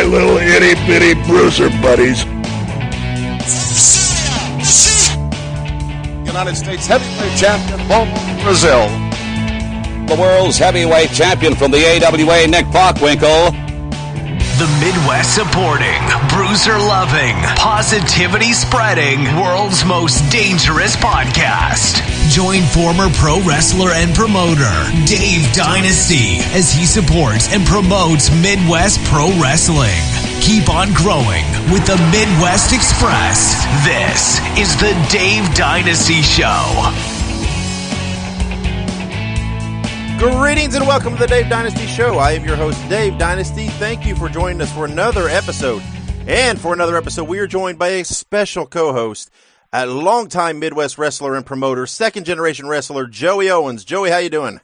my little itty-bitty bruiser buddies. United States heavyweight champion from Brazil. The world's heavyweight champion from the AWA, Nick Bockwinkel. The Midwest supporting, bruiser loving, positivity spreading, world's most dangerous podcast. Join former pro wrestler and promoter Dave Dynasty as he supports and promotes Midwest Pro Wrestling. Keep on growing with the Midwest Express. This is the Dave Dynasty Show. Greetings and welcome to the Dave Dynasty Show. I am your host, Dave Dynasty. Thank you for joining us for another episode. And for another episode, we are joined by a special co-host, a longtime Midwest wrestler and promoter, second-generation wrestler, Joey Owens. Joey, how you doing?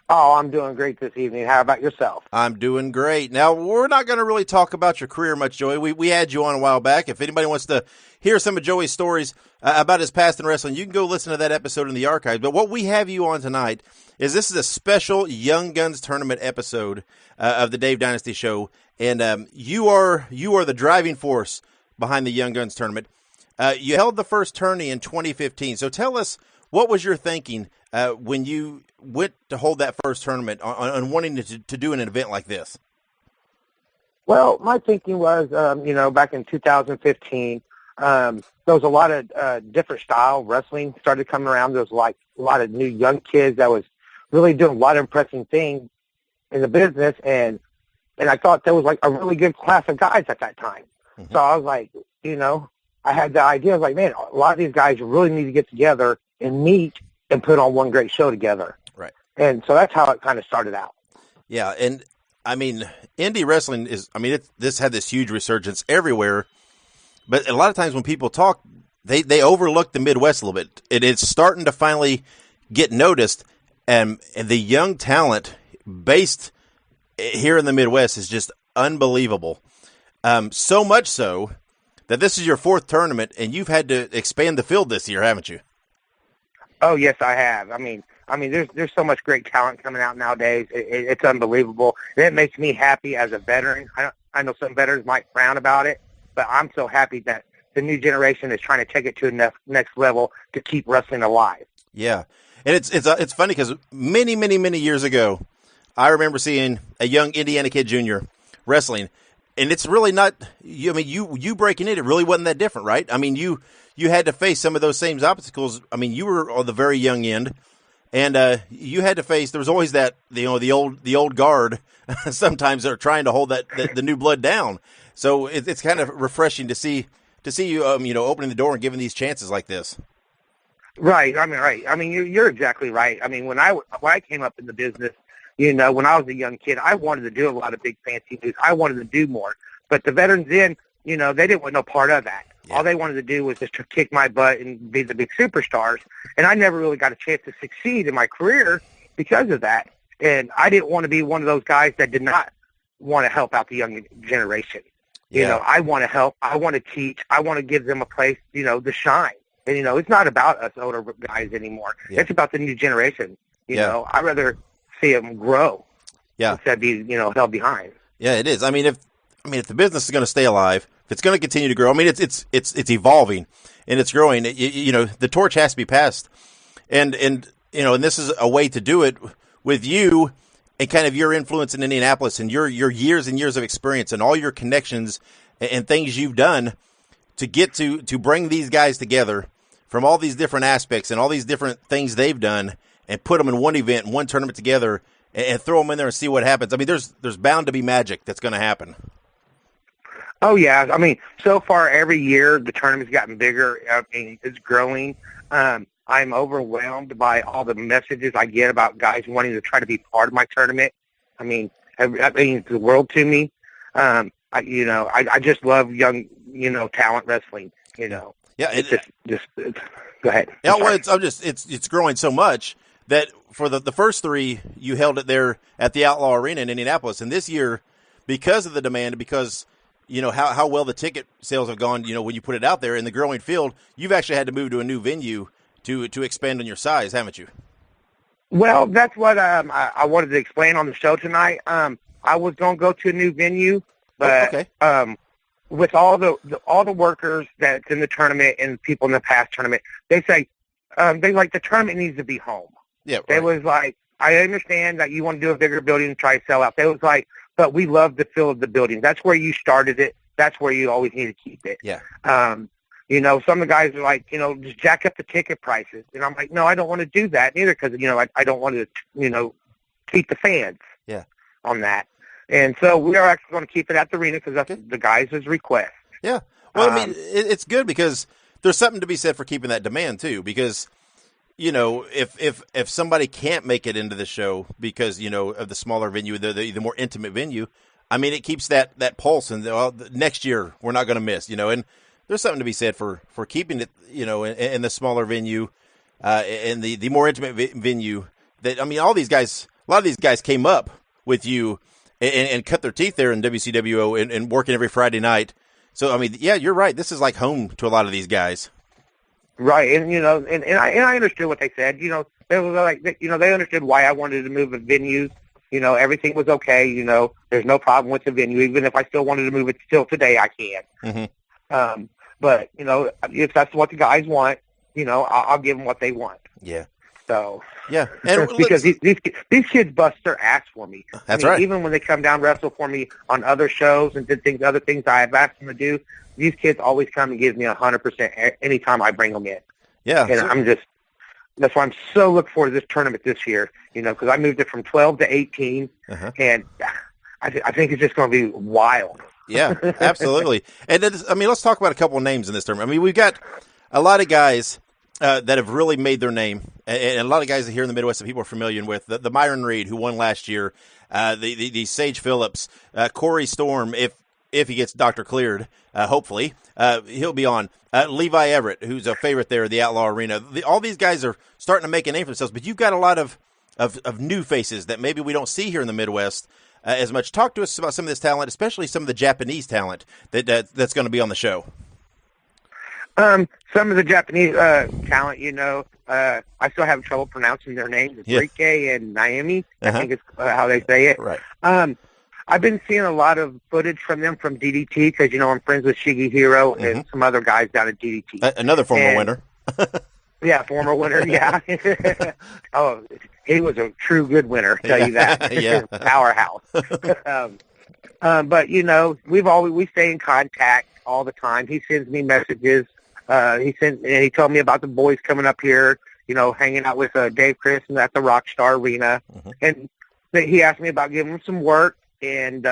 Oh, I'm doing great this evening. How about yourself? I'm doing great. Now, we're not going to really talk about your career much, Joey. We had you on a while back. If anybody wants to hear some of Joey's stories about his past in wrestling, you can go listen to that episode in the archive. But what we have you on tonight is this is a special Young Guns tournament episode of the Dave Dynasty Show, and you are the driving force behind the Young Guns tournament. You held the first tourney in 2015, so tell us, what was your thinking when you went to hold that first tournament on wanting to do an event like this? Well, my thinking was, back in 2015, there was a lot of different style wrestling started coming around. There was like a lot of new young kids that was really doing a lot of impressive things in the business, and I thought there was like a really good class of guys at that time. Mm-hmm. So I was like, I had the idea, I was like, man, a lot of these guys really need to get together and meet and put on one great show together. Right. And so that's how it kind of started out. Yeah, and I mean, indie wrestling is, this had this huge resurgence everywhere, but a lot of times when people talk, they overlook the Midwest a little bit. It's starting to finally get noticed, and the young talent based here in the Midwest is just unbelievable. So much so that this is your fourth tournament, and you've had to expand the field this year, haven't you? Oh, yes, I have. I mean, there's so much great talent coming out nowadays. It's unbelievable. And it makes me happy as a veteran. I know some veterans might frown about it, but I'm so happy that the new generation is trying to take it to the next level to keep wrestling alive. Yeah, and it's funny because many years ago, I remember seeing a young Indiana kid junior wrestling, and it's really not. You breaking it really wasn't that different, right? I mean, you had to face some of those same obstacles. I mean, you were on the very young end, and you had to face. There was always that the old guard. Sometimes they're trying to hold the new blood down. So it's kind of refreshing to see you opening the door and giving these chances like this. Right. I mean, you're exactly right. I mean, when I came up in the business, when I was a young kid, I wanted to do a lot of big fancy moves. I wanted to do more. But the veterans then, they didn't want no part of that. Yeah. All they wanted to do was just to kick my butt and be the big superstars. And I never really got a chance to succeed in my career because of that. And I didn't want to be one of those guys that did not want to help out the young generation. Yeah. I want to help. I want to teach. I want to give them a place, to shine. And, it's not about us older guys anymore. Yeah. It's about the new generation. I'd rather see them grow instead of be, held behind. Yeah, it is. I mean, if the business is going to stay alive, if it's going to continue to grow, it's evolving and it's growing. The torch has to be passed, and this is a way to do it with you and kind of your influence in Indianapolis and your years and years of experience and all your connections and things you've done to get to bring these guys together from all these different aspects and all these different things they've done and put them in one event, in one tournament together and throw them in there and see what happens. I mean, there's bound to be magic that's going to happen. Oh, yeah. I mean, so far every year the tournament's gotten bigger. I mean, it's growing. I'm overwhelmed by all the messages I get about guys wanting to try to be part of my tournament. I mean, that means the world to me. I just love young, talent wrestling, Yeah. It's just go ahead. Yeah, well, it's growing so much that for the first three, you held it there at the Outlaw Arena in Indianapolis. And this year, because of the demand, because how well the ticket sales have gone, when you put it out there in the growing field, you've actually had to move to a new venue to expand on your size, haven't you? Well, that's what I wanted to explain on the show tonight. I was going to go to a new venue, But okay. With all the workers that's in the tournament and people in the past tournament, they say the tournament needs to be home. Yeah, right. They was like, I understand that you want to do a bigger building and try to sell out. They was like, but we love the feel of the building. That's where you started it. That's where you always need to keep it. Yeah. Some of the guys are like, just jack up the ticket prices. And I'm like, no, I don't want to do that neither because, I don't want to, keep the fans on that. And so we are actually going to keep it at the arena because that's the guys' request. Yeah. Well, it's good because there's something to be said for keeping that demand too, because, if somebody can't make it into the show because, of the smaller venue, the more intimate venue, it keeps that pulse and next year we're not going to miss, and there's something to be said for keeping it, in the smaller venue, and the more intimate venue that, a lot of these guys came up with you and cut their teeth there in WCWO and working every Friday night. So, you're right. This is like home to a lot of these guys. Right. And, and I understood what they said, they was like, they understood why I wanted to move the venues. Everything was okay. There's no problem with the venue. Even if I still wanted to move it still today, I can. Mm-hmm. But, if that's what the guys want, I'll give them what they want. Yeah. So, yeah. And because these kids bust their ass for me. That's right. Even when they come down wrestle for me on other shows and did other things I've asked them to do, these kids always come and give me 100% anytime I bring them in. Yeah. And that's why I'm so looking forward to this tournament this year, because I moved it from 12 to 18, and I think it's just going to be wild. Yeah, absolutely. And let's talk about a couple of names in this tournament. We've got a lot of guys that have really made their name, and a lot of guys here in the Midwest that people are familiar with. The Myron Reed, who won last year, the Sage Phillips, Corey Storm, if he gets doctor cleared, hopefully, he'll be on. Levi Everett, who's a favorite there at the Outlaw Arena. All these guys are starting to make a name for themselves, but you've got a lot of new faces that maybe we don't see here in the Midwest as much. Talk to us about some of this talent, especially some of the Japanese talent that's going to be on the show. Some of the Japanese talent, I still have trouble pronouncing their names. It's Rike and Naomi, I think is how they say it. Right. I've been seeing a lot of footage from them from DDT because, I'm friends with Shigehiro and some other guys down at DDT. Another former winner. Yeah, former winner, yeah. Oh, he was a true good winner, tell you that. Yeah. Powerhouse. But, we stay in contact all the time. He sends me messages. He told me about the boys coming up here, hanging out with Dave Chris at the Rockstar Arena. And he asked me about giving him some work. And,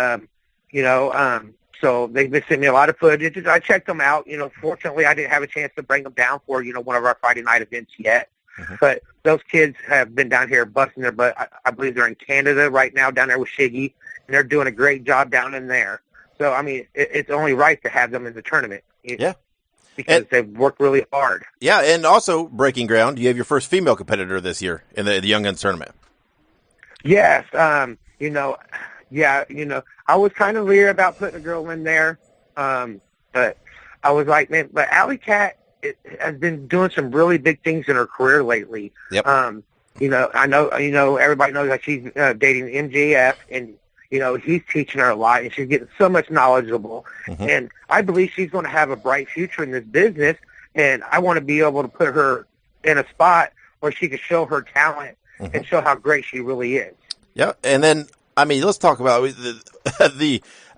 so they sent me a lot of footage. I checked them out. Fortunately, I didn't have a chance to bring them down for, one of our Friday night events yet. But those kids have been down here busting their butt. I believe they're in Canada right now down there with Shiggy, and they're doing a great job down in there. So, it's only right to have them in the tournament. Yeah. Because they've worked really hard. Yeah, and also, breaking ground, you have your first female competitor this year in the Young Guns tournament. Yes. I was kind of leery about putting a girl in there, but I was like, man, but Alley Cat has been doing some really big things in her career lately. Yep. I know, everybody knows that she's dating MJF, and, he's teaching her a lot, and she's getting so much knowledgeable, and I believe she's going to have a bright future in this business, and I want to be able to put her in a spot where she can show her talent and show how great she really is. Yeah, and then, let's talk about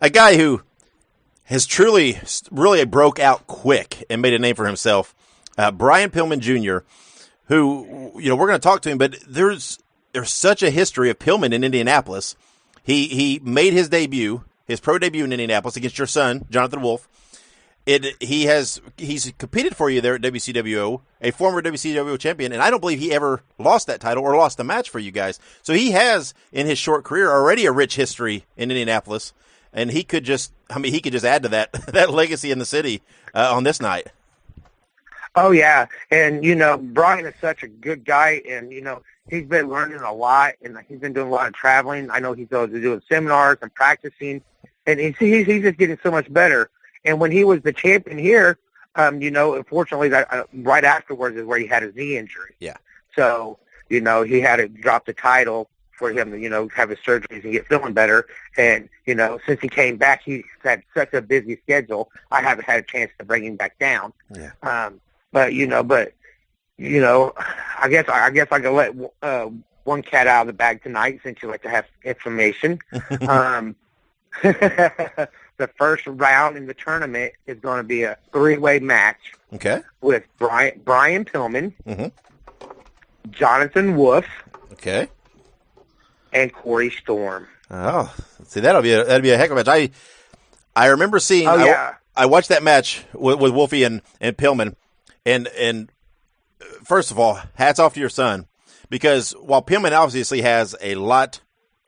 a guy who has truly, really broke out quick and made a name for himself, Brian Pillman Jr., who, we're going to talk to him, but there's such a history of Pillman in Indianapolis. He made his pro debut in Indianapolis against your son, Jonathan Wolf. He's competed for you there at WCWO, a former WCWO champion, and I don't believe he ever lost that title or lost a match for you guys. So he has, in his short career, already a rich history in Indianapolis, and he could just add to that legacy in the city on this night. Oh yeah, and Brian is such a good guy, and he's been learning a lot, and he's been doing a lot of traveling. I know he's doing seminars and practicing, and he's just getting so much better. And when he was the champion here, unfortunately, right afterwards is where he had his knee injury. Yeah. So, he had to drop the title for him to, have his surgeries and get feeling better. And, since he came back, he's had such a busy schedule. I haven't had a chance to bring him back down. Yeah. I guess I can let one cat out of the bag tonight since you like to have information. The first round in the tournament is going to be a 3-way match. Okay. With Brian Pillman, mm-hmm. Jonathan Wolf, okay, and Corey Storm. Oh, see, that'd be a heck of a match. I remember seeing. Oh, yeah. I watched that match with Wolfie and Pillman, and first of all, hats off to your son, because while Pillman obviously has a lot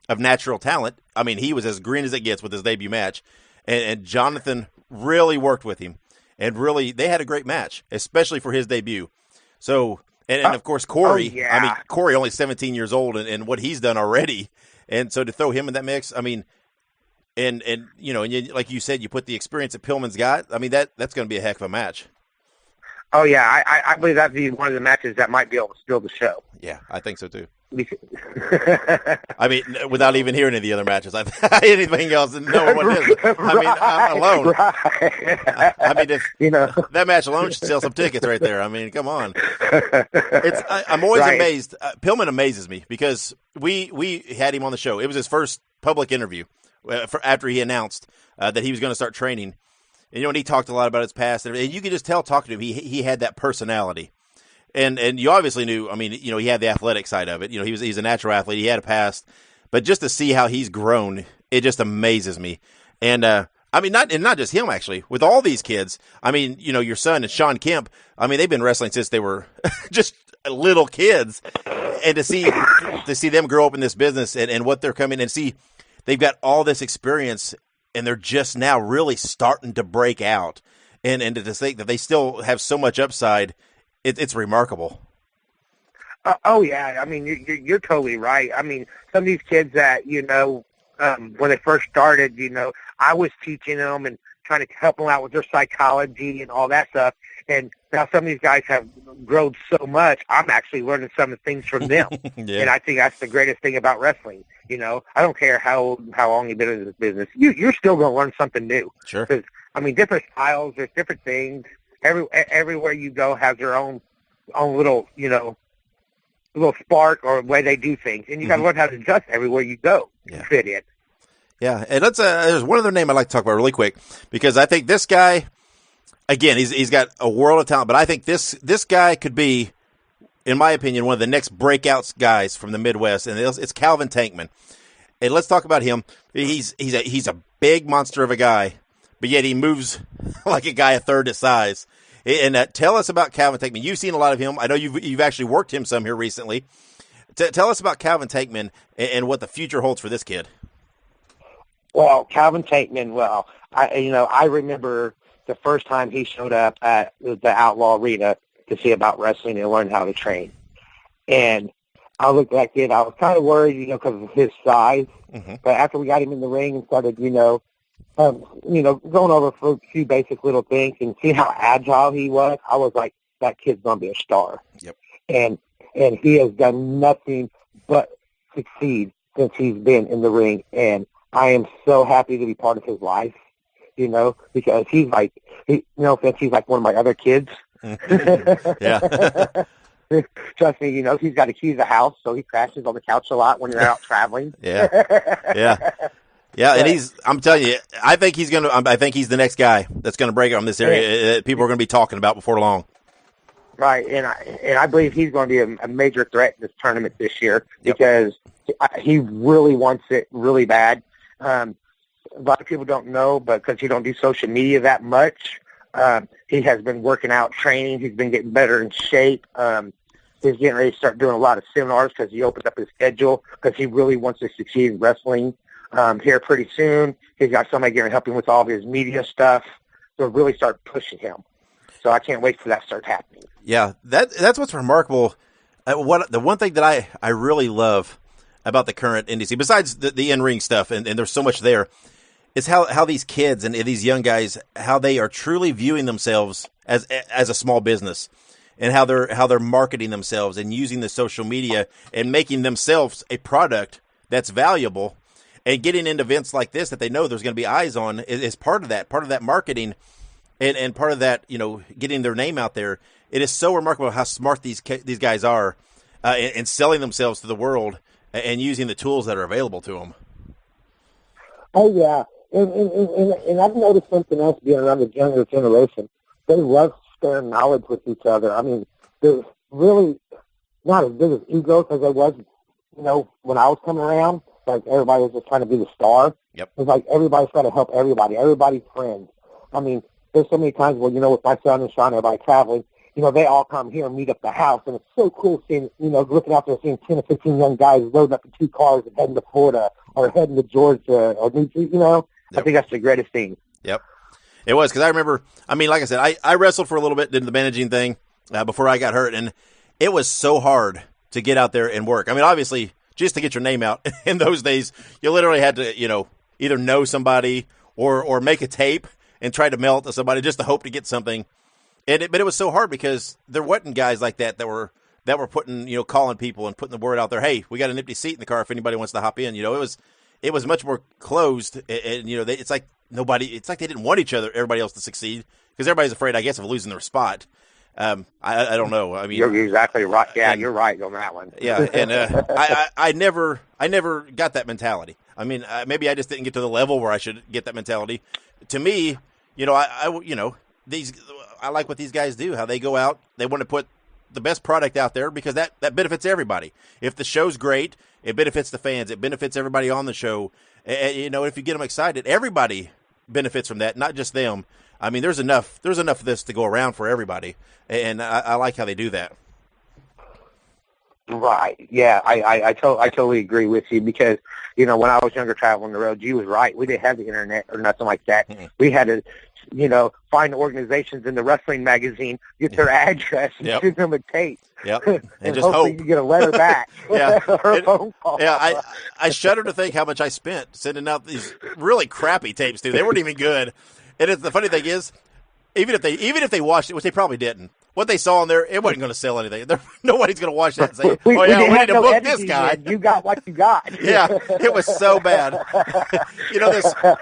of natural talent, I mean, he was as green as it gets with his debut match, and Jonathan really worked with him, and really they had a great match, especially for his debut. So, and of course Corey. Oh, yeah. I mean, Corey only 17 years old, and what he's done already, and so to throw him in that mix, I mean, and like you said, you put the experience that Pillman's got. I mean, that's going to be a heck of a match. Oh yeah, I believe that'd be one of the matches that might be able to steal the show. Yeah, I think so too. I mean, without even hearing any of the other matches, anything else, and knowing what it is. I mean, alone. Right. I mean, if that match alone should sell some tickets right there. I mean, come on. I'm always amazed. Pillman amazes me because we had him on the show. It was his first public interview after he announced that he was going to start training. And he talked a lot about his past, and you could just tell talking to him, he had that personality. And you obviously knew, I mean, he had the athletic side of it. He's a natural athlete. He had a past. But just to see how he's grown, it just amazes me. And, I mean, not just him, actually. With all these kids, I mean, your son and Sean Kemp, I mean, they've been wrestling since they were just little kids. And to see them grow up in this business and what they're coming and see they've got all this experience and they're just now really starting to break out. And to think that they still have so much upside, it's remarkable. Oh yeah, I mean you're totally right. I mean some of these kids that when they first started, I was teaching them and trying to help them out with their psychology and all that stuff. And now some of these guys have grown so much. I'm actually learning some of the things from them, yeah. And I think that's the greatest thing about wrestling. I don't care how long you've been in this business. You're still going to learn something new. Sure. Because I mean, different styles. There's different things. Everywhere you go has their own little, little spark or way they do things, and you got to learn how to adjust everywhere you go to fit in. Yeah, and there's one other name I'd like to talk about really quick because I think this guy, again, he's got a world of talent, but I think this guy could be, in my opinion, one of the next breakouts guys from the Midwest, and it's Calvin Tankman. And let's talk about him. He's a big monster of a guy, but yet he moves like a guy a third his size. And tell us about Calvin Tankman. You've seen a lot of him. I know you've actually worked him some here recently. Tell us about Calvin Tankman and what the future holds for this kid. Well, Calvin Tankman. Well, I remember the first time he showed up at the Outlaw Arena to see about wrestling and learn how to train. And I looked at that kid. I was kind of worried, because of his size. Mm-hmm. But after we got him in the ring and started, going over for a few basic little things and seeing how agile he was, I was like, that kid's going to be a star. Yep. And he has done nothing but succeed since he's been in the ring. And I am so happy to be part of his life, because he's like, no offense, he's like one of my other kids. Yeah. Trust me, he's got a key to the house, so he crashes on the couch a lot when you're out traveling. Yeah. Yeah, and I'm telling you, I think he's the next guy that's going to break out in this area that people are going to be talking about before long. Right, and I believe he's going to be a major threat in this tournament this year because he really wants it really bad. A lot of people don't know, but because he don't do social media that much, he has been working out, training. He's been getting better in shape. He's getting ready to start doing a lot of seminars because he opened up his schedule because he really wants to succeed in wrestling. Here pretty soon. He's got somebody going to help him with all of his media stuff. So really start pushing him. So I can't wait for that to start happening. Yeah, that's what's remarkable. The one thing that I really love about the current indie scene, besides the in-ring stuff, and there's so much there, is how these kids and these young guys, how they are truly viewing themselves as a small business. and how they're marketing themselves and using the social media and making themselves a product that's valuable, and getting into events like this that they know there's going to be eyes on is part of that marketing and part of that, getting their name out there. It is so remarkable how smart these guys are in selling themselves to the world and using the tools that are available to them. Oh, yeah. And I've noticed something else being around the younger generation. They love sharing knowledge with each other. I mean, there's really not as big as egos as there was, when I was coming around. Like, everybody was just trying to be the star. Yep. It's like everybody's trying to help everybody. Everybody's friends. I mean, there's so many times where, with my son and Sean, everybody traveling, they all come here and meet up the house, and it's so cool seeing, looking out there, seeing 10 or 15 young guys loading up in 2 cars and heading to Florida or heading to Georgia or New Jersey, Yep. I think that's the greatest thing. Yep. It was, because I remember, like I said, I wrestled for a little bit, did the managing thing before I got hurt, and it was so hard to get out there and work. I mean, obviously, just to get your name out in those days, you literally had to, either know somebody or make a tape and try to mail it to somebody just to hope to get something. But it was so hard because there wasn't guys like that were putting, calling people and putting the word out there. Hey, we got an empty seat in the car if anybody wants to hop in. It was much more closed, and it's like they didn't want everybody else to succeed, because everybody's afraid, I guess, of losing their spot. I don't know. I mean, you're exactly right. Yeah, you're right on that one. Yeah, and I never got that mentality. I mean, maybe I just didn't get to the level where I should get that mentality. To me, I like what these guys do. How they go out, they want to put the best product out there, because that benefits everybody. If the show's great, it benefits the fans. It benefits everybody on the show. And, if you get them excited, everybody benefits from that, not just them. I mean, there's enough of this to go around for everybody, and I like how they do that. Right. Yeah, I totally agree with you, because, when I was younger traveling the road, you was right. We didn't have the internet or nothing like that. Mm-hmm. We had to, find organizations in the wrestling magazine, get their address, and Yep. shoot them a tape. Yep. And just hopefully hope you get a letter back. Yeah. Or a phone call. Yeah, I shudder to think how much I spent sending out these really crappy tapes, dude. They weren't even good. And the funny thing is, even if they watched it, which they probably didn't, what they saw in there, it wasn't going to sell anything. Nobody's going to watch that and say, we need to book this guy. You got what you got. Yeah, it was so bad.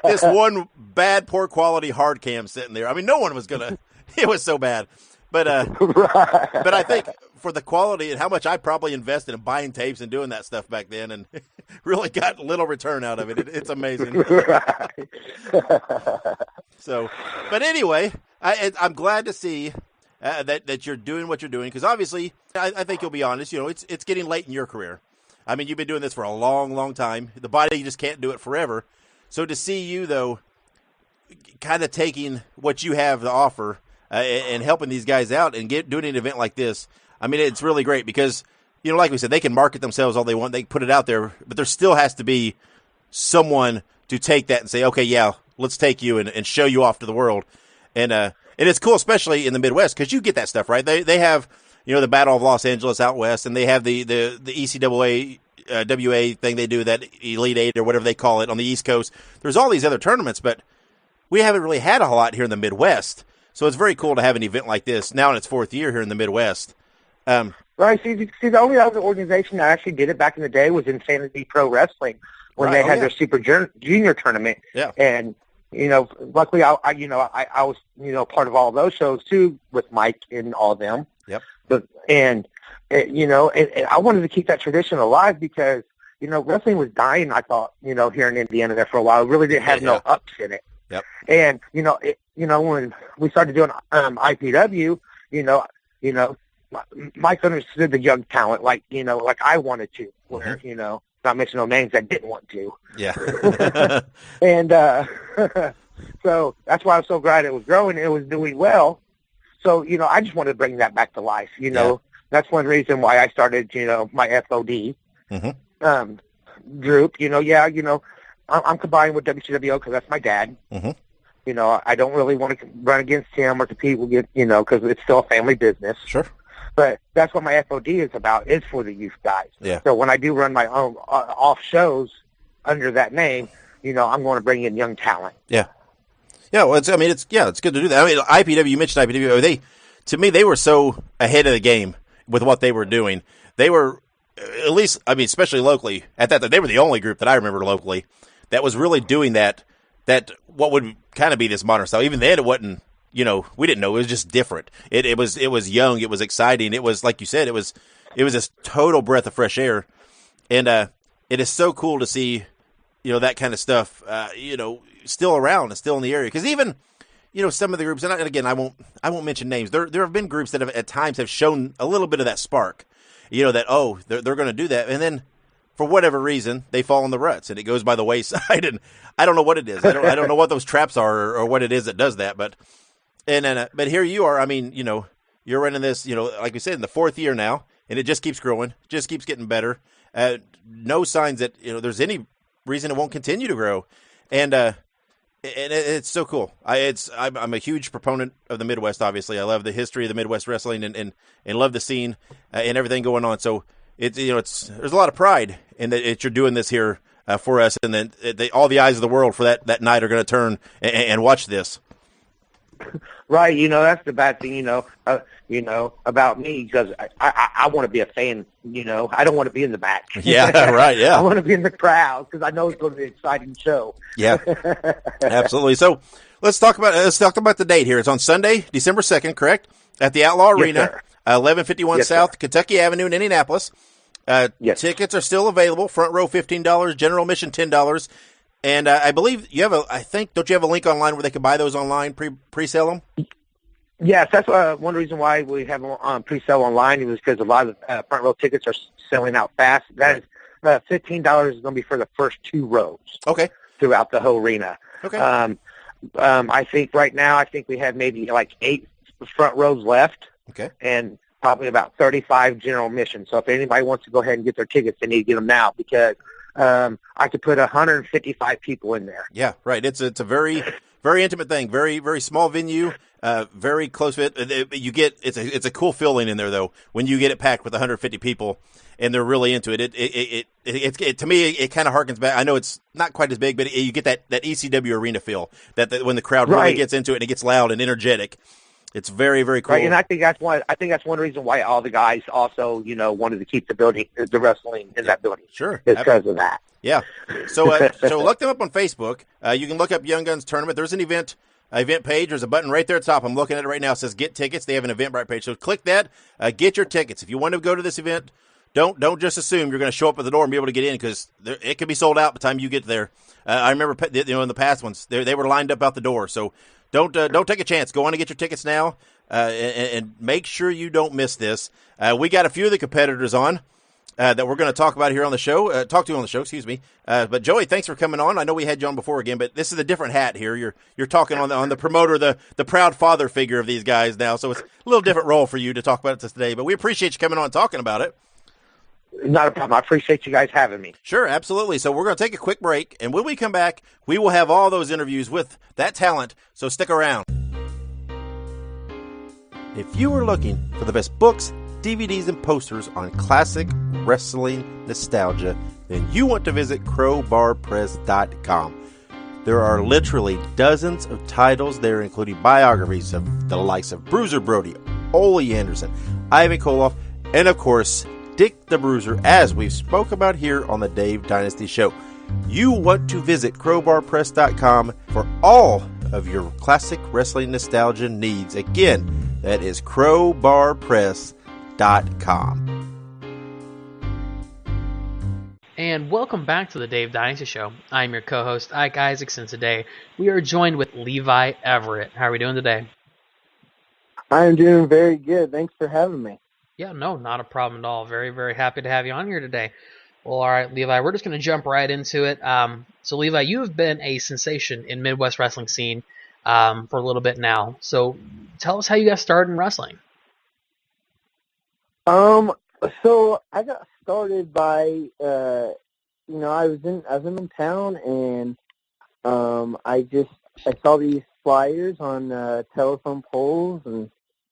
This one bad, poor quality hard cam sitting there. I mean, no one was going to. It was so bad. But Right. but I think for the quality and how much I probably invested in buying tapes and doing that stuff back then, and really got little return out of it. It's amazing. Right. So, but anyway, I'm glad to see that you're doing what you're doing, because obviously, I think you'll be honest. It's getting late in your career. I mean, you've been doing this for a long, long time. The body just can't do it forever. So to see you, though, kind of taking what you have to offer and helping these guys out and doing an event like this, I mean, it's really great, because, like we said, they can market themselves all they want. They can put it out there, but there still has to be someone to take that and say, okay, yeah, let's take you and show you off to the world. And it's cool, especially in the Midwest, because you get that stuff, right? They have, the Battle of Los Angeles out west, and they have the ECAA WA thing they do, that Elite 8 or whatever they call it on the East Coast. There's all these other tournaments, but we haven't really had a whole lot here in the Midwest. So it's very cool to have an event like this now in its 4th year here in the Midwest. Right. See, the only other organization that actually did it back in the day was Insanity Pro Wrestling, when they had their Super Junior tournament. Yeah. And, luckily I was, part of all those shows too, with Mike and all of them. Yep. And I wanted to keep that tradition alive, because, wrestling was dying, I thought, here in Indiana there for a while. It really didn't have no ups in it. Yep. And, when we started doing IPW, Mike understood the young talent like I wanted to, where, not mention no names that didn't want to. Yeah. And so that's why I'm so glad it was growing and it was doing well. So, I just wanted to bring that back to life, That's one reason why I started, my FOD group. I'm combined with WCWO because that's my dad. Mm-hmm. I don't really want to run against him or compete with, because it's still a family business. Sure. But that's what my FOD is about, is for the youth guys. Yeah. So when I do run my own off shows under that name, I'm going to bring in young talent. Yeah. Yeah. Well, it's good to do that. I mean, IPW, you mentioned IPW. to me, they were so ahead of the game with what they were doing. They were, at least, I mean, especially locally, at that time, they were the only group that I remember locally that was really doing that what would kind of be this modern style. Even then, it wasn't, we didn't know. It was just different. It was young. It was exciting. It was, like you said, it was this total breath of fresh air. And it is so cool to see, that kind of stuff, still around and still in the area. Because even, some of the groups, and again, I won't mention names. There have been groups that at times have shown a little bit of that spark, that, they're going to do that. And then for whatever reason, they fall in the ruts and it goes by the wayside. And I don't know what it is. I don't know what those traps are or what it is that does that. But here you are. I mean, you're running this, like we said, in the 4th year now, and it just keeps growing, just keeps getting better. No signs that, there's any reason it won't continue to grow. And it's so cool. I'm a huge proponent of the Midwest. Obviously, I love the history of the Midwest wrestling and love the scene and everything going on. So there's a lot of pride in that you're doing this here for us, and then all the eyes of the world for that night are going to turn and watch this. Right, that's the bad thing, about me, because I want to be a fan, I don't want to be in the back. Yeah, right, yeah. I want to be in the crowd because I know it's going to be an exciting show. Yeah, absolutely. So let's talk about the date here. It's on Sunday, December 2nd, correct? At the Outlaw Arena, sir. 1151 Yes, South sir. Kentucky Avenue in Indianapolis. Yes. Tickets are still available. Front row $15, general admission $10. And I believe you have don't you have a link online where they can buy those online, pre-sell them? Yes, that's one reason why we have pre-sale online is because a lot of front row tickets are selling out fast. That is $15 is going to be for the first 2 rows. Okay. Throughout the whole arena. Okay. I think right now, we have maybe like 8 front rows left. Okay. And probably about 35 general admission. So if anybody wants to go ahead and get their tickets, they need to get them now because I could put 155 people in there. Yeah, right. It's a very, very intimate thing. Very, very small venue. Very close fit. You get it's a cool feeling in there though when you get it packed with 150 people and they're really into it. It to me it kind of harkens back. I know it's not quite as big, but you get that ECW arena feel that when the crowd really gets into it and it gets loud and energetic. It's very, very cool. Right, and I think that's one reason why all the guys also, wanted to keep the wrestling in that building. Sure. It's because of that. Yeah. So look them up on Facebook. You can look up Young Guns Tournament. There's an event page. There's a button right there at the top. I'm looking at it right now. It says Get Tickets. They have an Eventbrite page. So click that. Get your tickets. If you want to go to this event, don't just assume you're going to show up at the door and be able to get in because it could be sold out by the time you get there. I remember in the past ones, they were lined up out the door. So don't take a chance. Go on and get your tickets now and make sure you don't miss this. We got a few of the competitors on. That we're going to talk about here on the show, excuse me. But Joey, thanks for coming on. I know we had you on before again, but this is a different hat here. You're talking on the promoter, the proud father figure of these guys now. So it's a little different role for you to talk about it today, but we appreciate you coming on and talking about it. Not a problem. I appreciate you guys having me. Sure, absolutely. So we're going to take a quick break, and when we come back, we will have all those interviews with that talent, so stick around. If you are looking for the best books, DVDs, and posters on classic wrestling nostalgia, then you want to visit crowbarpress.com. There are literally dozens of titles there, including biographies of the likes of Bruiser Brody, Ole Anderson, Ivan Koloff, and of course, Dick the Bruiser, as we've spoke about here on the Dave Dynasty Show. You want to visit crowbarpress.com for all of your classic wrestling nostalgia needs. Again, that is crowbarpress.com. And welcome back to the Dave Dynasty Show. I'm your co-host, Ike Isaacson. Today, we are joined with Levi Everett. How are we doing today? I'm doing very good. Thanks for having me. Yeah, no, not a problem at all. Very, very happy to have you on here today. Well, all right, Levi, we're just going to jump right into it. So, Levi, you have been a sensation in Midwest wrestling scene for a little bit now. So, tell us how you got started in wrestling. So I got started by, I was in town and I saw these flyers on telephone poles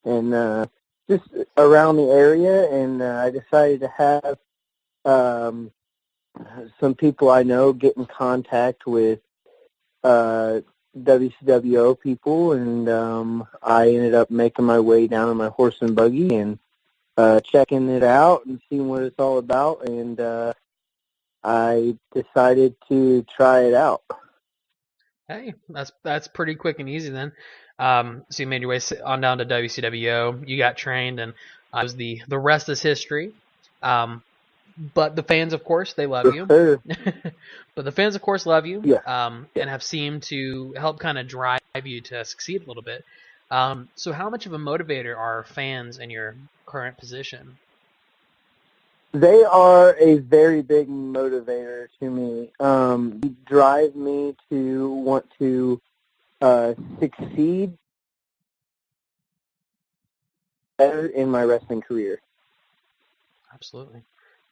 and just around the area, and I decided to have some people I know get in contact with WCWO people, and I ended up making my way down on my horse and buggy and checking it out and seeing what it's all about, and I decided to try it out. Hey, that's pretty quick and easy then. So you made your way on down to WCWO. You got trained, and the rest is history. But the fans, of course, they love you. But the fans, of course, love you. Yeah. And have seemed to help kind of drive you to succeed a little bit. So how much of a motivator are fans in your current position? They are a very big motivator to me. They drive me to want to succeed better in my wrestling career. Absolutely,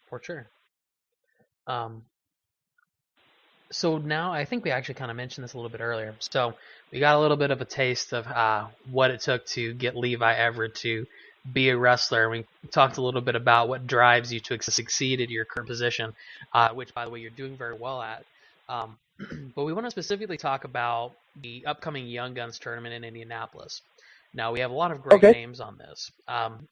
for sure. So now I think we actually kind of mentioned this a little bit earlier. So we got a little bit of a taste of what it took to get Levi Everett to be a wrestler. We talked a little bit about what drives you to succeed at your current position, which, by the way, you're doing very well at. But we want to specifically talk about the upcoming Young Guns tournament in Indianapolis. Now, we have a lot of great names on this.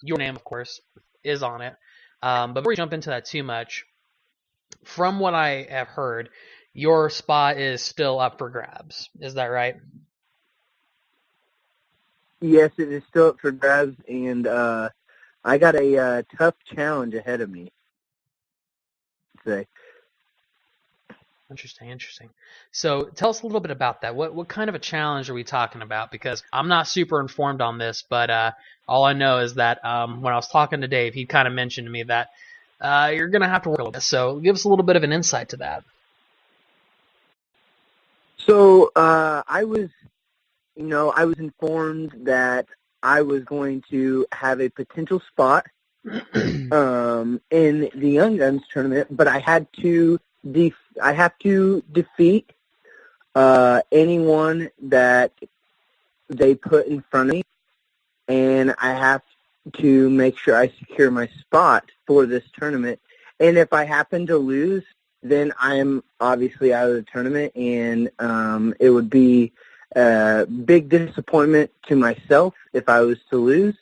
Your name, of course, is on it. But before we jump into that too much, from what I have heard, your spot is still up for grabs. Is that right? Yes, it is still up for grabs, and I got a tough challenge ahead of me today. Interesting. So tell us a little bit about that. What kind of a challenge are we talking about? Because I'm not super informed on this, but all I know is that when I was talking to Dave, he kind of mentioned to me that you're going to have to work a little bit. So give us a little bit of an insight to that. So I was informed that I was going to have a potential spot in the Young Guns tournament, but I had to defeat anyone that they put in front of me, and I have to make sure I secure my spot for this tournament. And if I happen to lose, then I'm obviously out of the tournament, and it would be a big disappointment to myself if I was to lose.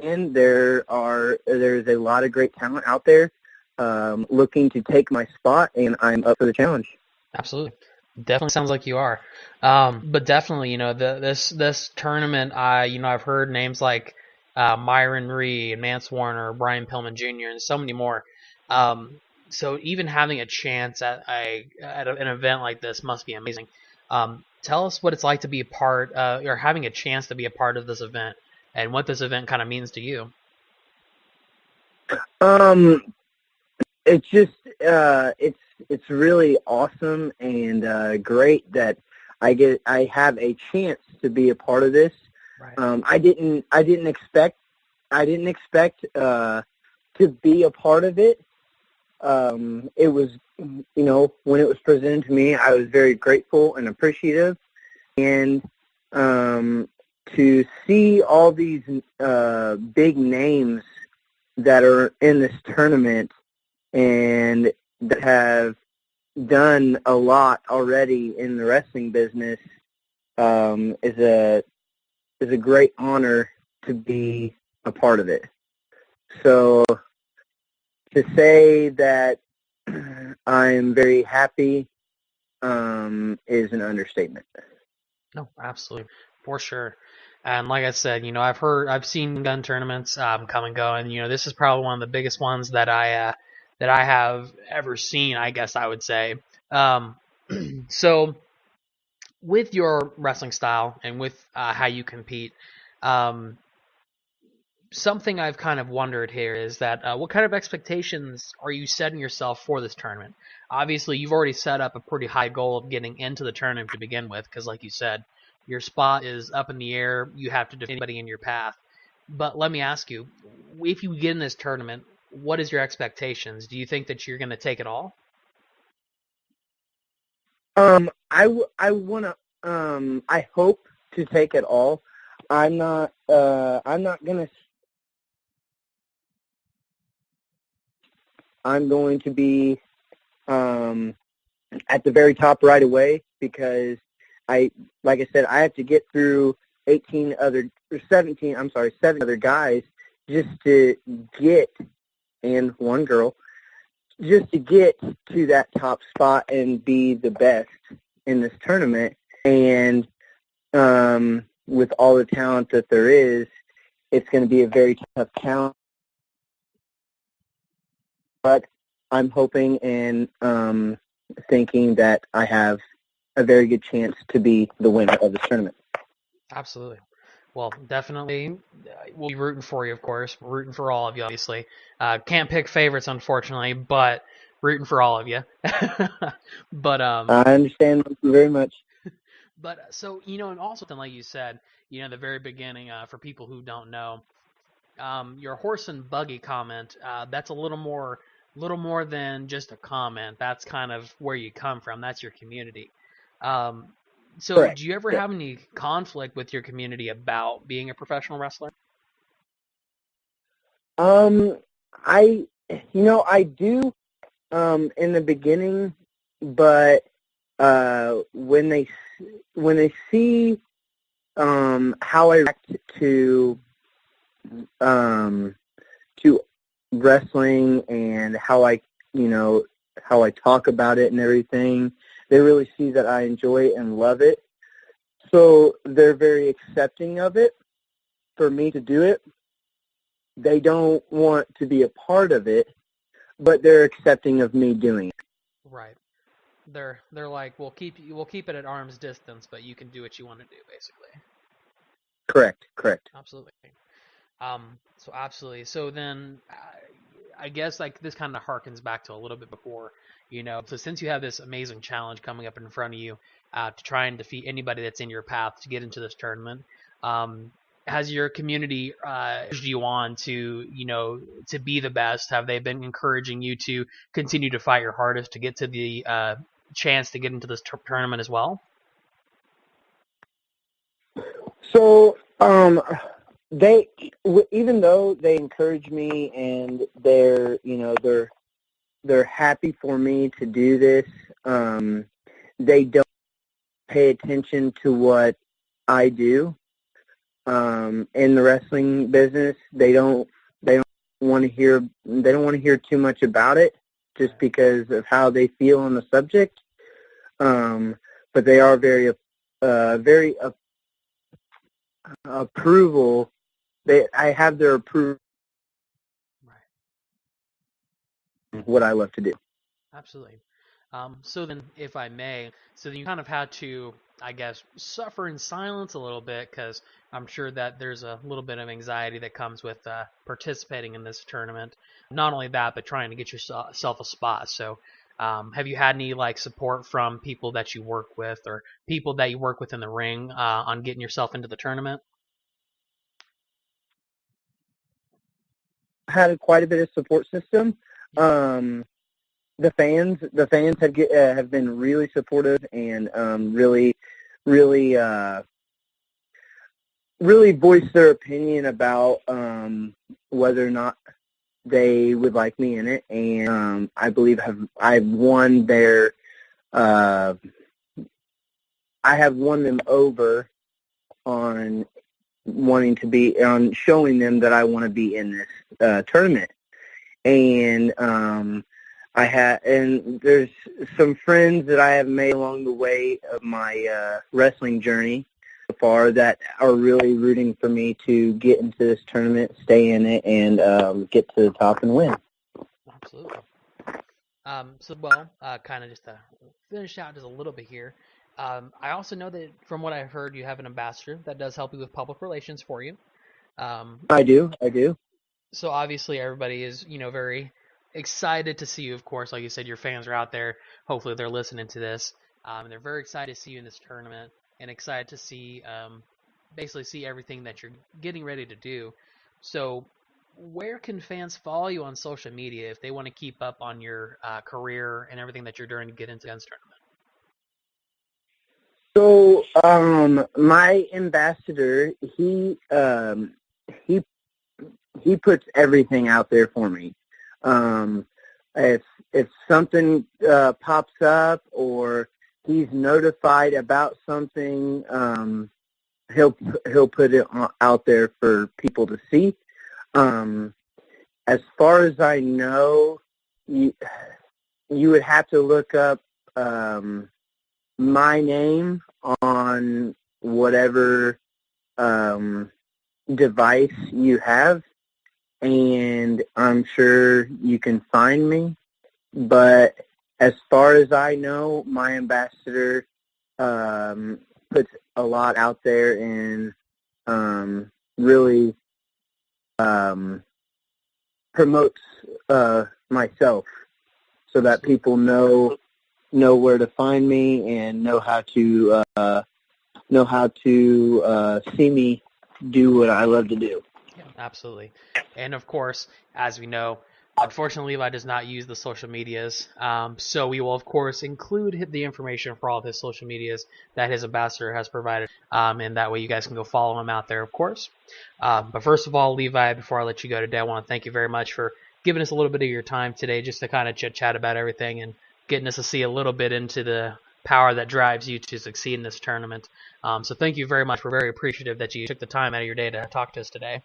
And there's a lot of great talent out there looking to take my spot, and I'm up for the challenge. Absolutely. Definitely sounds like you are. But definitely, this tournament, I've heard names like Myron Reed, Mance Warner, Brian Pillman Jr., and so many more. So even having a chance at an event like this must be amazing. Tell us what it's like to be a part, or having a chance to be a part of this event, and what this event kind of means to you. It's just it's really awesome and great that I have a chance to be a part of this. Right. I didn't expect to be a part of it. It was, when it was presented to me, I was very grateful and appreciative, and to see all these big names that are in this tournament and that have done a lot already in the wrestling business is a great honor to be a part of it. So to say that I'm very happy is an understatement. No, absolutely, for sure. And like I said, I've seen gun tournaments come and go, and this is probably one of the biggest ones that I have ever seen, I guess I would say. So with your wrestling style and with how you compete, something I've kind of wondered here is that what kind of expectations are you setting yourself for this tournament? Obviously, you've already set up a pretty high goal of getting into the tournament to begin with, because like you said, your spot is up in the air. You have to defeat anybody in your path. But let me ask you, if you get in this tournament, what is your expectations? Do you think that you're going to take it all? I hope to take it all. I'm not gonna. I'm going to be at the very top right away because like I said, I have to get through 7 other guys just to get, and one girl, just to get to that top spot and be the best in this tournament. And with all the talent that there is, it's going to be a very tough challenge. But I'm hoping and thinking that I have a very good chance to be the winner of this tournament. Absolutely. Well, definitely, we'll be rooting for you, of course. We're rooting for all of you, obviously. Can't pick favorites, unfortunately, but rooting for all of you. But I understand. Thank you very much. But so, and also, like you said, the very beginning, for people who don't know, your horse and buggy comment, that's a little more than just a comment. That's kind of where you come from. That's your community. So Correct. Do you ever have any conflict with your community about being a professional wrestler? I do in the beginning, but when they see how I react to wrestling and how I talk about it and everything, they really see that I enjoy it and love it. So they're very accepting of it for me to do it. They don't want to be a part of it, but they're accepting of me doing it. Right. They're like, we'll keep it at arm's distance, but you can do what you want to do, basically. Correct. Absolutely. So absolutely. So then, I guess like this kind of harkens back to a little bit before, So since you have this amazing challenge coming up in front of you, to try and defeat anybody that's in your path to get into this tournament, has your community urged you on to to be the best? Have they been encouraging you to continue to fight your hardest to get to the chance to get into this tournament as well? So they, even though they encourage me and they're happy for me to do this, they don't pay attention to what I do in the wrestling business. They don't want to hear too much about it, just because of how they feel on the subject. But they are very approval. I have their approval of what I love to do. Absolutely. So then, if I may, so then you kind of had to, I guess, suffer in silence a little bit, because I'm sure that there's a little bit of anxiety that comes with participating in this tournament. Not only that, but trying to get yourself a spot. So have you had any support from people that you work with or people that you work with in the ring on getting yourself into the tournament? Had quite a bit of support system. The fans have been really supportive and really voiced their opinion about whether or not they would like me in it, and I believe I've won their I have won them over on showing them that I want to be in this tournament. And and there's some friends that I have made along the way of my wrestling journey so far that are really rooting for me to get into this tournament, stay in it, and get to the top and win. Absolutely. Kind of just to finish out just a little bit here, I also know that from what I've heard, you have an ambassador that does help you with public relations for you. I do. So obviously everybody is, very excited to see you, of course. Like you said, your fans are out there. Hopefully they're listening to this. And they're very excited to see you in this tournament and excited to see, basically see everything that you're getting ready to do. So where can fans follow you on social media if they want to keep up on your career and everything that you're doing to get into this tournament? So my ambassador, he puts everything out there for me. if something pops up or he's notified about something, he'll put it out there for people to see. As far as I know, you would have to look up my name on whatever device you have, and I'm sure you can find me. But as far as I know, my ambassador puts a lot out there and really promotes myself so that people know where to find me and know how to see me do what I love to do. Yeah, absolutely. And of course, as we know, unfortunately, Levi does not use the social medias. So we will, of course, include the information for all of his social medias that his ambassador has provided. And that way you guys can go follow him out there, of course. But first of all, Levi, before I let you go today, I want to thank you very much for giving us a little bit of your time today just to kind of chit-chat about everything and getting us to see a little bit into the power that drives you to succeed in this tournament. So thank you very much. We're very appreciative that you took the time out of your day to talk to us today.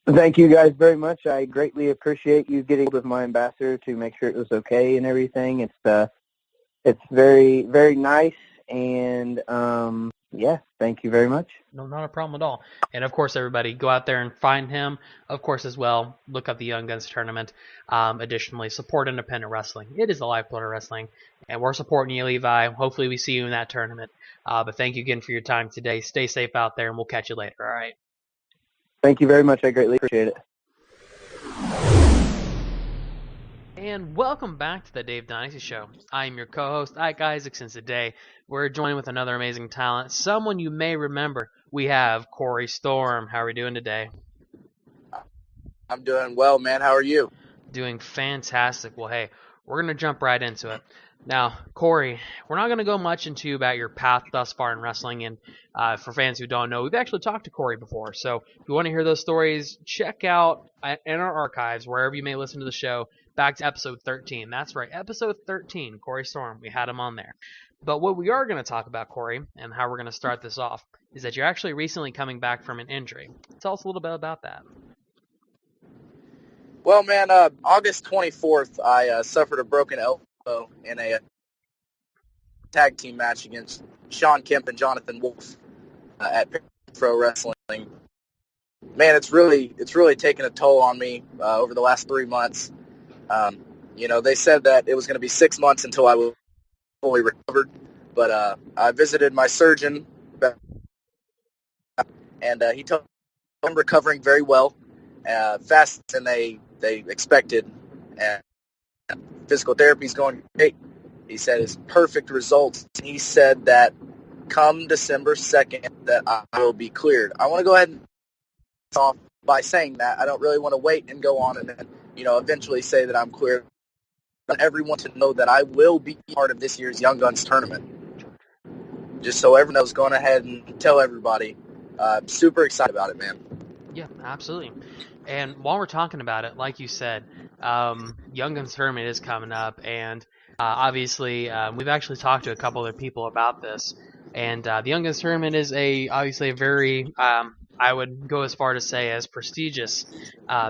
Thank you guys very much. I greatly appreciate you getting with my ambassador to make sure it was okay and everything. It's very, very nice, and yeah, thank you very much. No, not a problem at all. And of course, everybody, go out there and find him. Of course, as well, look up the Young Guns tournament. Additionally, support independent wrestling. It is the lifeblood of wrestling, and we're supporting you, Levi. Hopefully, we see you in that tournament. But thank you again for your time today. Stay safe out there, and we'll catch you later. All right. Thank you very much. I greatly appreciate it. And welcome back to the Dave Dynasty Show. I am your co-host, Ike Isaacson. Today, we're joined with another amazing talent, someone you may remember. We have Corey Storm. How are we doing today? I'm doing well, man. How are you? Doing fantastic. Well, hey, we're going to jump right into it. Now, Corey, we're not going to go much into about your path thus far in wrestling, and for fans who don't know, we've actually talked to Corey before, so if you want to hear those stories, check out in our archives, wherever you may listen to the show, back to episode 13. That's right, episode 13, Corey Storm. We had him on there. But what we are going to talk about, Corey, and how we're going to start this off, is that you're actually recently coming back from an injury. Tell us a little bit about that. Well, man, August 24th, I suffered a broken elbow in a tag team match against Sean Kemp and Jonathan Wolf at Pro Wrestling. Man, it's really taken a toll on me over the last 3 months. They said that it was going to be 6 months until I was fully recovered, but I visited my surgeon, and he told me I'm recovering very well, faster than they expected, and physical therapy is going great. He said it's perfect results. He said that come December 2nd that I will be cleared. I want to go ahead and start off by saying that I don't really want to wait and go on and then, eventually say that I'm cleared. I want everyone to know that I will be part of this year's Young Guns tournament. Just so everyone knows, going ahead and tell everybody. I'm super excited about it, man. Yeah, absolutely. And while we're talking about it, like you said, Young Guns tournament is coming up, and obviously we've actually talked to a couple other people about this. And the Young Guns tournament is obviously a very, I would go as far to say, as prestigious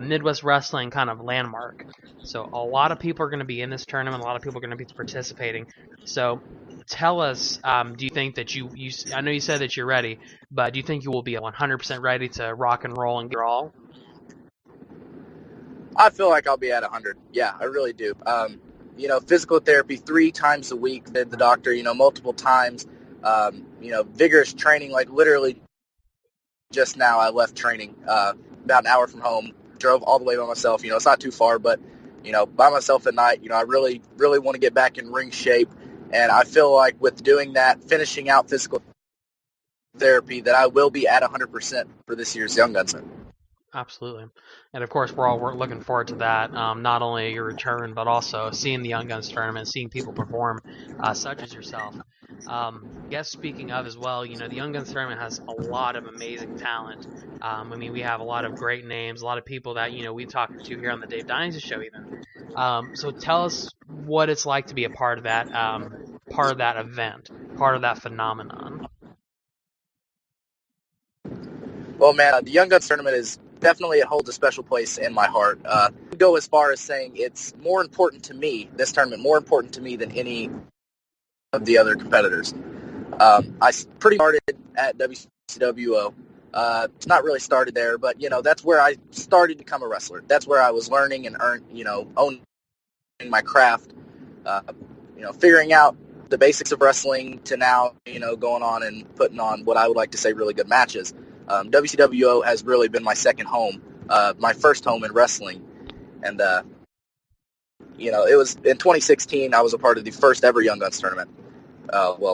Midwest wrestling kind of landmark. So a lot of people are going to be in this tournament. A lot of people are going to be participating. So tell us, do you think that you I know you said that you're ready, but do you think you will be 100% ready to rock and roll and get all? I feel like I'll be at 100. Yeah, I really do. Physical therapy 3 times a week, the doctor, multiple times. Vigorous training, like literally just now I left training about an hour from home, drove all the way by myself. It's not too far, but, by myself at night, I really, really want to get back in ring shape. And I feel like with doing that, finishing out physical therapy, that I will be at 100% for this year's Young Guns. Absolutely. And of course, we're looking forward to that. Not only your return, but also seeing the Young Guns tournament, seeing people perform, such as yourself. Yes, speaking of as well, the Young Guns Tournament has a lot of amazing talent. We have a lot of great names, a lot of people that, we talk to here on the Dave Dynasty Show even. So tell us what it's like to be a part of that event, part of that phenomenon. Well, man, the Young Guns Tournament is definitely, it holds a special place in my heart. I would go as far as saying it's more important to me, this tournament, more important to me than any of the other competitors. I pretty started at WCWO. It's not really started there, but, that's where I started to become a wrestler. That's where I was learning and owning my craft, figuring out the basics of wrestling to now, going on and putting on what I would like to say really good matches. WCWO has really been my second home, my first home in wrestling. And, it was in 2016, I was a part of the first ever Young Guns tournament.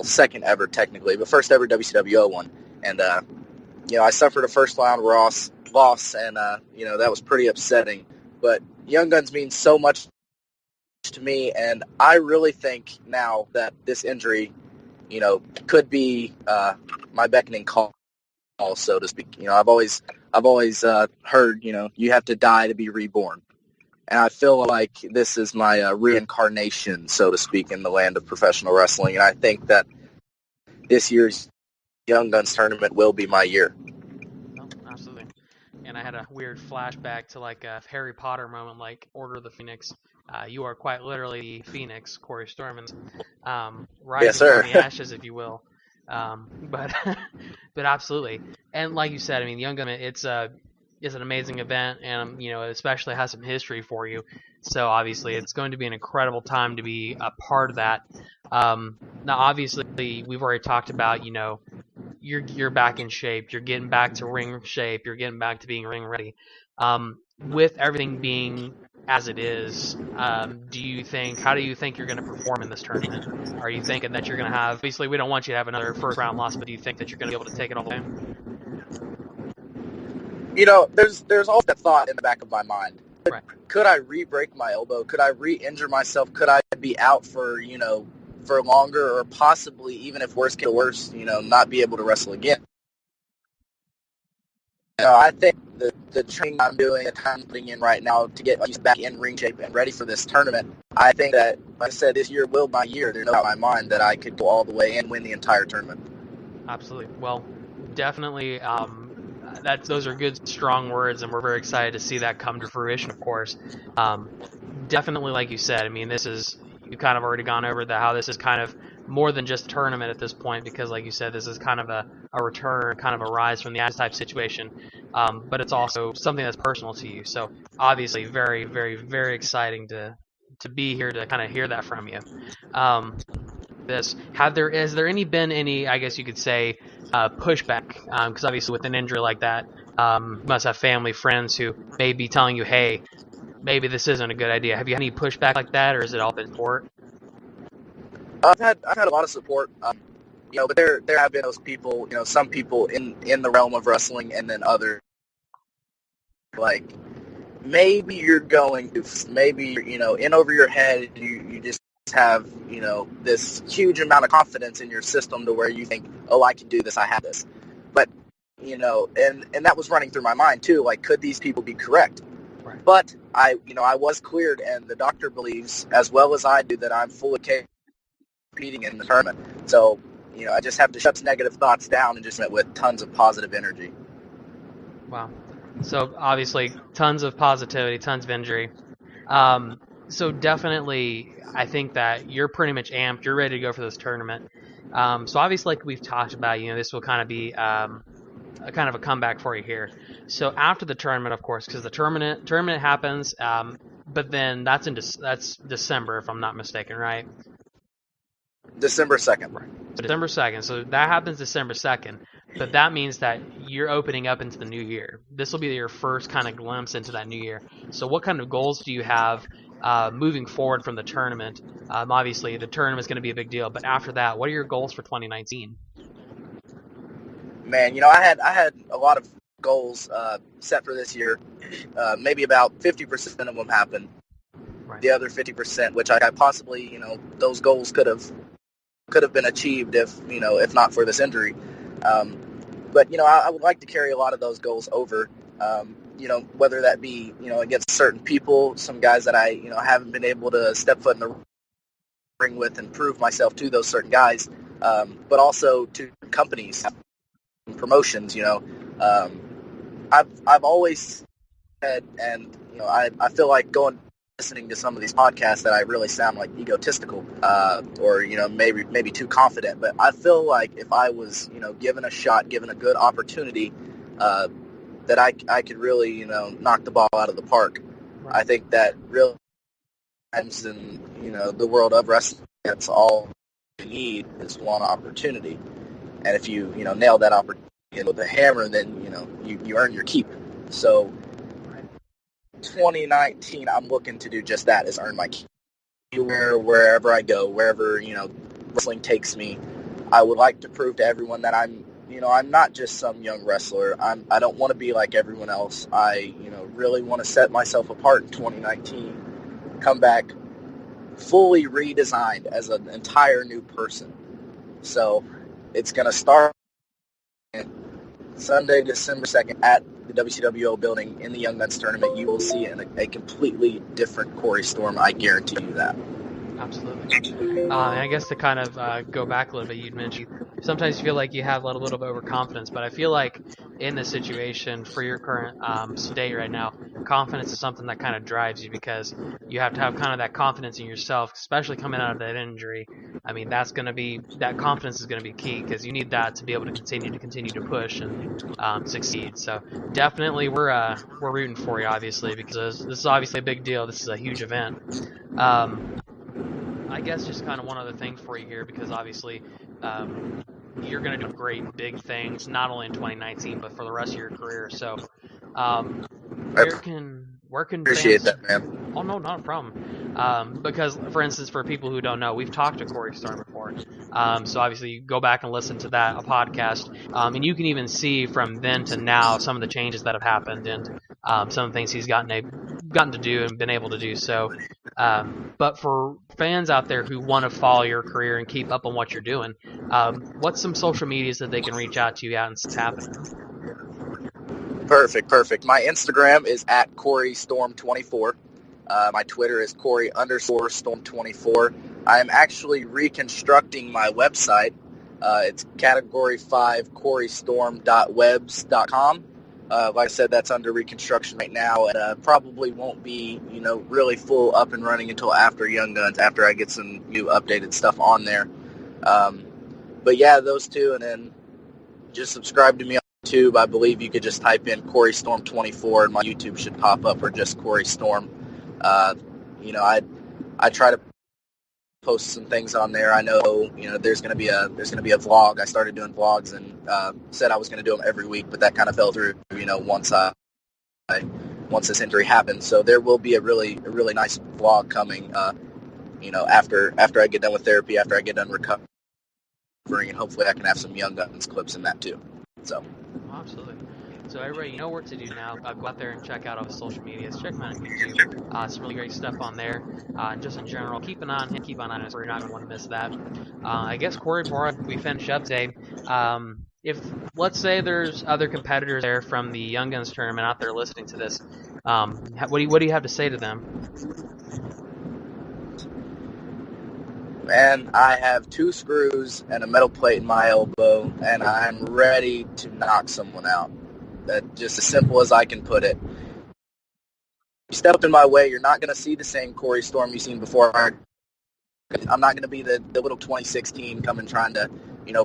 Second ever technically, but first ever WCWO one. And, I suffered a first round loss, and, that was pretty upsetting. But Young Guns means so much to me, and I really think now that this injury, could be my beckoning call, so to speak. I've always heard, you have to die to be reborn. And I feel like this is my reincarnation, so to speak, in the land of professional wrestling. And I think that this year's Young Guns tournament will be my year. No, absolutely. And I had a weird flashback to like a Harry Potter moment, like Order of the Phoenix. You are quite literally the Phoenix, Corey Stormans, rising from the ashes, if you will. But absolutely. And like you said, Young Gun, it's an amazing event, and it especially has some history for you. So obviously, it's going to be an incredible time to be a part of that. Now, obviously, we've already talked about you're back in shape, you're getting back to ring shape, you're getting back to being ring ready. With everything being as it is, how do you think you're going to perform in this tournament? Are you thinking that you're going to have? Obviously, we don't want you to have another first round loss, but do you think that you're going to be able to take it all the way? There's always that thought in the back of my mind. Right. Could I re-break my elbow? Could I re-injure myself? Could I be out for longer, or possibly, even if worse came to worse, not be able to wrestle again? I think the training I'm doing, the time I'm putting in right now to get back in ring shape and ready for this tournament, I think that, like I said, this year will be my year. There's no doubt in my mind that I could go all the way and win the entire tournament. Absolutely. Well, definitely, those are good, strong words, and we're very excited to see that come to fruition, of course. Definitely, like you said, you've kind of already gone over how this is kind of more than just a tournament at this point, because like you said, this is kind of a return, kind of a rise from the ashes type situation, but it's also something that's personal to you. So obviously very, very, very exciting to be here to kind of hear that from you. Has there been any, I guess you could say, pushback? Because obviously with an injury like that, you must have family, friends who may be telling you, hey, maybe this isn't a good idea. Have you had any pushback like that, or has it all been support? I've had a lot of support, but there have been those people, some people in the realm of wrestling, and then others, like, maybe you're going to, maybe, in over your head, you just have, this huge amount of confidence in your system to where you think, oh, I can do this, I have this. But, and that was running through my mind too, like, could these people be correct? Right. But I was cleared, and the doctor believes, as well as I do, that I'm fully capable of competing in the tournament. So, I just have to shut negative thoughts down and just met with tons of positive energy. Wow. So obviously tons of positivity, tons of injury. So definitely, I think that you're pretty much amped. You're ready to go for this tournament. So obviously, like we've talked about, this will kind of be a kind of a comeback for you here. So after the tournament, of course, because the tournament happens, but then that's December, if I'm not mistaken, right? December 2nd. Right. So December 2nd. So that happens December 2nd. But that means that you're opening up into the new year. This will be your first kind of glimpse into that new year. So what kind of goals do you have moving forward from the tournament? Obviously, the tournament is going to be a big deal. But after that, what are your goals for 2019? Man, I had a lot of goals set for this year. Maybe about 50% of them happened. Right. The other 50%, which I possibly, those goals could have could have been achieved if not for this injury. But I would like to carry a lot of those goals over. Whether that be against certain people, some guys that I haven't been able to step foot in the ring with and prove myself to those certain guys, but also to companies, promotions. I've always said, and I feel like listening to some of these podcasts that I really sound like egotistical, or maybe too confident. But I feel like if I was given a shot, given a good opportunity, that I could really knock the ball out of the park. Right. I think that really times in the world of wrestling, that's all you need is one opportunity, and if you nail that opportunity with a hammer, then you earn your keep. So 2019, I'm looking to do just that, is earn my keep. Wherever I go, wherever wrestling takes me, I would like to prove to everyone that I'm not just some young wrestler. I don't want to be like everyone else. I really want to set myself apart in 2019, come back fully redesigned as an entire new person. So it's going to start Sunday, December 2nd at the WCWO building in the Young Guns tournament. You will see a completely different Corey Storm. I guarantee you that. Absolutely. And I guess to kind of go back a little bit, you'd mentioned sometimes you feel like you have a little bit of overconfidence, but I feel like in this situation for your current state right now, confidence is something that kind of drives you, because you have to have kind of that confidence in yourself, especially coming out of that injury. I mean, that confidence is going to be key, because you need that to be able to continue to push and succeed. So definitely we're rooting for you, obviously, because this is obviously a big deal. This is a huge event. I guess just kind of one other thing for you here, because obviously you're going to do great big things, not only in 2019, but for the rest of your career. So where can appreciate fans... that, man. Oh, no, not a problem. Because, for instance, for people who don't know, we've talked to Corey Storm before. So obviously you go back and listen to that, a podcast, and you can even see from then to now some of the changes that have happened and some of the things he's gotten to do and been able to do. So, but for fans out there who want to follow your career and keep up on what you're doing, what's some social medias that they can reach out to you at and see what's happening? Perfect. My Instagram is at CoreyStorm24. My Twitter is Corey_Storm24. I am actually reconstructing my website. It's category 5 CoreyStorm.webs.com. Like I said, that's under reconstruction right now, and probably won't be, really full up and running until after Young Guns, after I get some new updated stuff on there. But yeah, those two, and then just subscribe to me on YouTube. I believe you could just type in Corey Storm 24, and my YouTube should pop up, or just Corey Storm. I try to post some things on there. I know, there's going to be a vlog. I started doing vlogs and said I was going to do them every week, but that kind of fell through, once this injury happened. So there will be a really nice vlog coming, after I get done with therapy, after I get done recovering, and hopefully I can have some Young Guns clips in that too. So. Absolutely. So everybody, you know what to do now. Go out there and check out all his social medias. Check him out on YouTube. Some really great stuff on there. Just in general, keep an eye on him. Keep an eye on us. You're not going to want to miss that. I guess, Corey, before we finish up today, if, let's say there's other competitors there from the Young Guns tournament out there listening to this, what do you have to say to them? Man, I have 2 screws and a metal plate in my elbow, and I'm ready to knock someone out. That's just as simple as I can put it. You step up in my way, you're not going to see the same Corey Storm you've seen before. I'm not going to be the little 2016 coming trying to,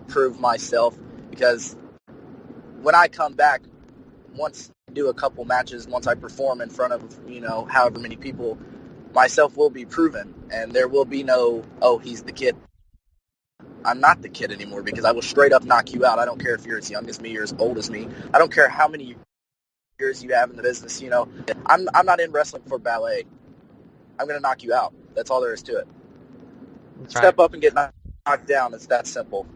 prove myself, because when I come back, once I do a couple matches, once I perform in front of, however many people, myself will be proven, and there will be no, oh, he's the kid. I'm not the kid anymore, because I will straight up knock you out. I don't care if you're as young as me or as old as me. I don't care how many years you have in the business. I'm not in wrestling for ballet. I'm going to knock you out. That's all there is to it. Step up and get knocked down. It's that simple.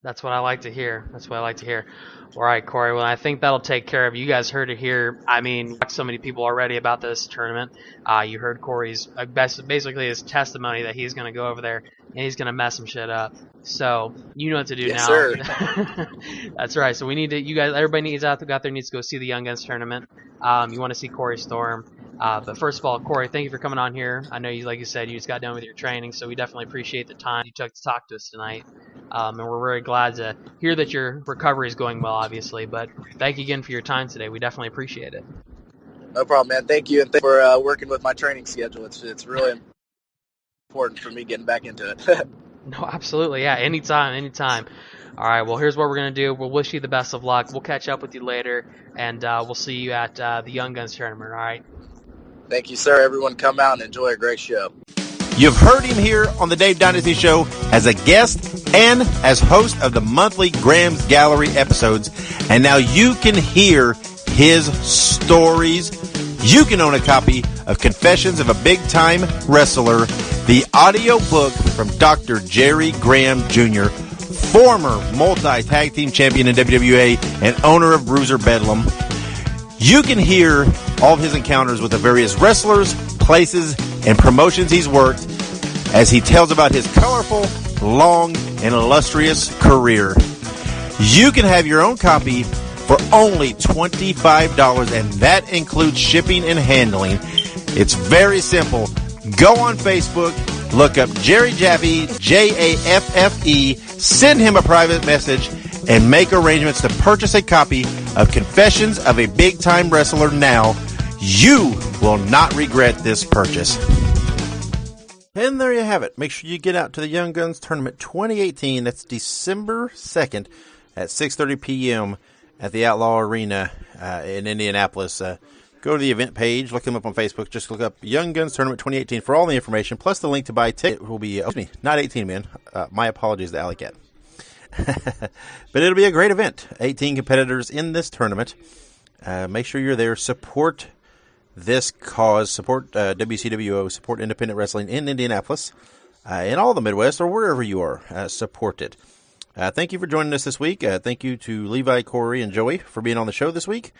That's what I like to hear. All right, Corey. Well, I think that'll take care of it. You guys heard it here. I mean, so many people already about this tournament. You heard Corey's basically his testimony that he's going to go over there. and he's going to mess some shit up. So you know what to do Yes, now. sir. That's right. So we need to, you guys, everybody needs out there needs to go see the Young Guns tournament. You want to see Corey Storm. But first of all, Corey, thank you for coming on here. I know you, like you said, you just got done with your training, so we definitely appreciate the time you took to talk to us tonight. And we're very glad to hear that your recovery is going well, obviously. But thank you again for your time today. We definitely appreciate it. No problem, man. Thank you, and thank you for working with my training schedule. It's really important for me getting back into it. No, absolutely. Yeah, anytime. All right, well, here's what we're going to do. We'll wish you the best of luck. We'll catch up with you later, and we'll see you at the Young Guns tournament, all right? Thank you, sir. Everyone come out and enjoy a great show. You've heard him here on the Dave Dynasty Show as a guest and as host of the monthly Graham's Gallery episodes. And now you can hear his stories. You can own a copy of Confessions of a Big-Time Wrestler, the audio book from Dr. Jerry Graham Jr., former multi-tag team champion in WWA and owner of Bruiser Bedlam. You can hear all of his encounters with the various wrestlers, places, and promotions he's worked as he tells about his colorful, long, and illustrious career. You can have your own copy for only $25, and that includes shipping and handling. It's very simple. Go on Facebook, look up Jerry Jaffe, Jaffe, send him a private message, and make arrangements to purchase a copy of Confessions of a Big-Time Wrestler now. You will not regret this purchase. And there you have it. Make sure you get out to the Young Guns Tournament 2018. That's December 2nd at 6:30 p.m. at the Outlaw Arena in Indianapolis. Go to the event page, look them up on Facebook. Just look up Young Guns Tournament 2018 for all the information, plus the link to buy ticket will be, not 18, man. My apologies to Alley Cat. But it'll be a great event. 18 competitors in this tournament. Make sure you're there. Support this cause. Support WCWO. Support independent wrestling in Indianapolis, in all the Midwest, or wherever you are. Support it. Thank you for joining us this week. Thank you to Levi, Corey, and Joey for being on the show this week.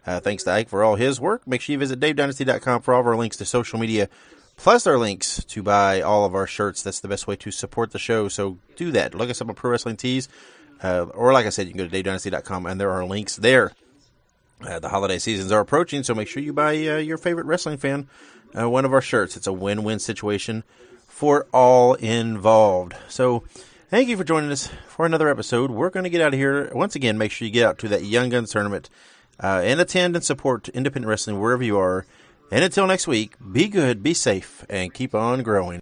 Thanks to Ike for all his work. Make sure you visit DaveDynasty.com for all of our links to social media, plus our links to buy all of our shirts. That's the best way to support the show, so do that. Look us up on Pro Wrestling Tees, or like I said, you can go to DaveDynasty.com, and there are links there. The holiday seasons are approaching, so make sure you buy your favorite wrestling fan one of our shirts. It's a win-win situation for all involved. So thank you for joining us for another episode. We're going to get out of here. Once again, make sure you get out to that Young Guns tournament and attend and support independent wrestling wherever you are. And until next week, be good, be safe, and keep on growing.